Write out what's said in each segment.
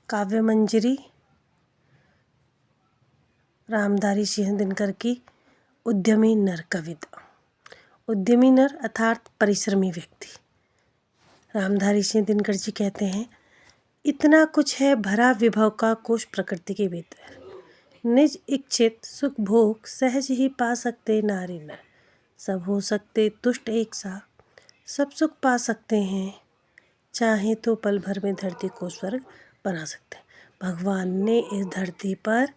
काव्य मंजरी रामधारी सिंह दिनकर की उद्यमी नर कविता। उद्यमी नर अर्थात परिश्रमी व्यक्ति। रामधारी सिंह दिनकर जी कहते हैं, इतना कुछ है भरा विभव का कोश प्रकृति के भीतर, निज इच्छित सुख भोग सहज ही पा सकते नारी नर, सब हो सकते तुष्ट एक सा, सब सुख पा सकते हैं, चाहे तो पल भर में धरती को स्वर्ग बना सकते हैं। भगवान ने इस धरती पर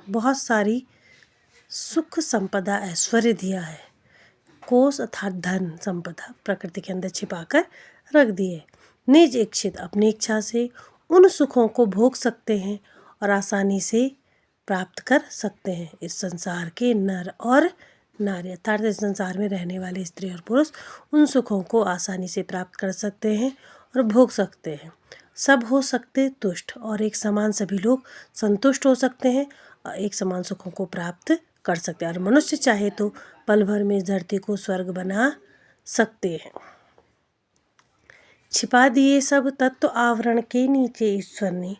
बहुत सारी सुख संपदा ऐश्वर्य दिया है। कोष अर्थात धन संपदा प्रकृति के अंदर छिपाकर रख दिए। निज इच्छित अपनी इच्छा से उन सुखों को भोग सकते हैं और आसानी से प्राप्त कर सकते हैं। इस संसार के नर और नारी अर्थात इस संसार में रहने वाले स्त्री और पुरुष उन सुखों को आसानी से प्राप्त कर सकते हैं और भोग सकते हैं। सब हो सकते तुष्ट और एक समान सभी लोग संतुष्ट हो सकते हैं और एक समान सुखों को प्राप्त कर सकते हैं। और मनुष्य चाहे तो पल भर में इस धरती को स्वर्ग बना सकते हैं। छिपा दिए सब तत्व आवरण के नीचे ईश्वर ने,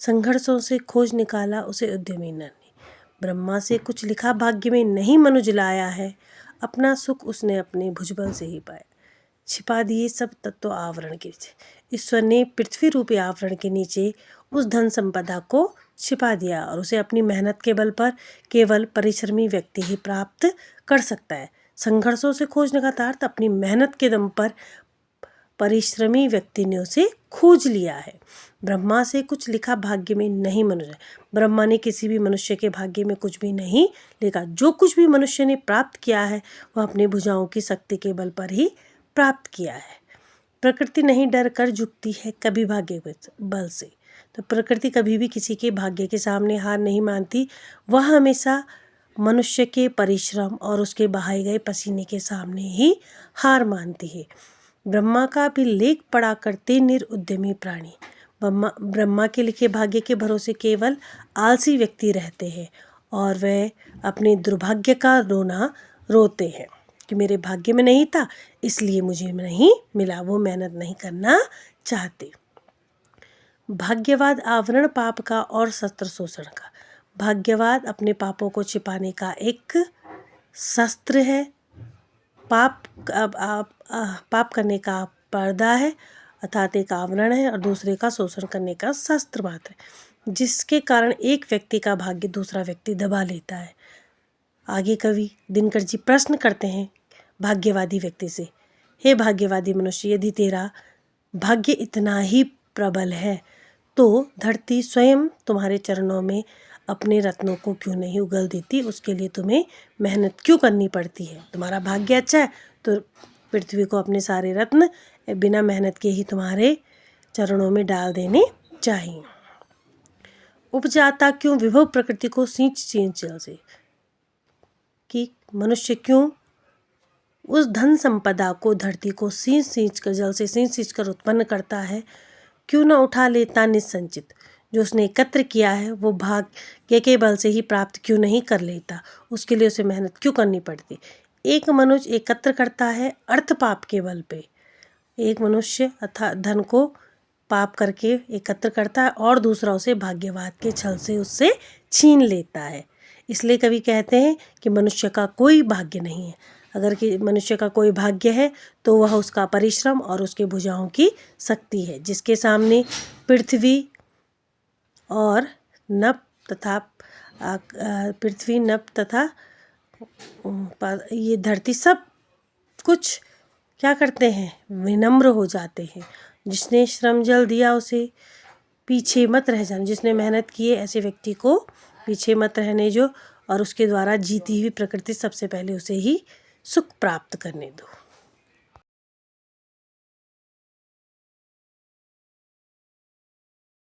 संघर्षों से खोज निकाला उसे उद्यमी नर ने। ब्रह्मा से कुछ लिखा भाग्य में नहीं मनुज लाया है, अपना सुख उसने अपने भुजबल से ही पाया। छिपा दिए सब तत्व आवरण के नीचे, ईश्वर ने पृथ्वी रूपी आवरण के नीचे उस धन संपदा को छिपा दिया और उसे अपनी मेहनत के बल पर केवल परिश्रमी व्यक्ति ही प्राप्त कर सकता है। संघर्षों से खोजने का अर्थ अपनी मेहनत के दम पर परिश्रमी व्यक्ति ने उसे खोज लिया है। ब्रह्मा से कुछ लिखा भाग्य में नहीं मनुष्य, ब्रह्मा ने किसी भी मनुष्य के भाग्य में कुछ भी नहीं लिखा। जो कुछ भी मनुष्य ने प्राप्त किया है वह अपने भुजाओं की शक्ति के बल पर ही प्राप्त किया है। प्रकृति नहीं डर कर झुकती है कभी भाग्य बल से, तो प्रकृति कभी भी किसी के भाग्य के सामने हार नहीं मानती। वह हमेशा मनुष्य के परिश्रम और उसके बहाए गए पसीने के सामने ही हार मानती है। ब्रह्मा का भी लेख पढ़ा करते निरुद्यमी प्राणी, ब्रह्मा के लिखे भाग्य के भरोसे केवल आलसी व्यक्ति रहते हैं और वे अपने दुर्भाग्य का रोना रोते हैं कि मेरे भाग्य में नहीं था इसलिए मुझे नहीं मिला। वो मेहनत नहीं करना चाहते। भाग्यवाद आवरण पाप का और शस्त्र शोषण का। भाग्यवाद अपने पापों को छिपाने का एक शस्त्र है। पाप करने का पर्दा है अर्थात एक आवरण है और दूसरे का शोषण करने का शस्त्र मात्र है, जिसके कारण एक व्यक्ति का भाग्य दूसरा व्यक्ति दबा लेता है। आगे कवि दिनकर जी प्रश्न करते हैं भाग्यवादी व्यक्ति से, हे भाग्यवादी मनुष्य, यदि तेरा भाग्य इतना ही प्रबल है तो धरती स्वयं तुम्हारे चरणों में अपने रत्नों को क्यों नहीं उगल देती? उसके लिए तुम्हें मेहनत क्यों करनी पड़ती है? तुम्हारा भाग्य अच्छा है तो पृथ्वी को अपने सारे रत्न बिना मेहनत के ही तुम्हारे चरणों में डाल देने चाहिए। उपजाता क्यों विभव प्रकृति को सींच सींच जल से, कि मनुष्य क्यों उस धन संपदा को धरती को सींच सींच कर जल से सींच सींच कर उत्पन्न करता है। क्यों न उठा लेता निसंचित, जो उसने एकत्र किया है वो भाग्य के बल से ही प्राप्त क्यों नहीं कर लेता? उसके लिए उसे मेहनत क्यों करनी पड़ती? एक मनुष्य एकत्र करता है अर्थ पाप के बल पे, एक मनुष्य अर्थात धन को पाप करके एकत्र करता है और दूसरा उसे भाग्यवाद के छल से उससे छीन लेता है। इसलिए कवि कहते हैं कि मनुष्य का कोई भाग्य नहीं है। अगर कि मनुष्य का कोई भाग्य है तो वह उसका परिश्रम और उसके भुजाओं की शक्ति है, जिसके सामने पृथ्वी और नभ तथा ये धरती सब कुछ क्या करते हैं? विनम्र हो जाते हैं। जिसने श्रम जल दिया उसे पीछे मत रह जाना, जिसने मेहनत की है ऐसे व्यक्ति को पीछे मत रहने जो, और उसके द्वारा जीती हुई प्रकृति सबसे पहले उसे ही सुख प्राप्त करने दो।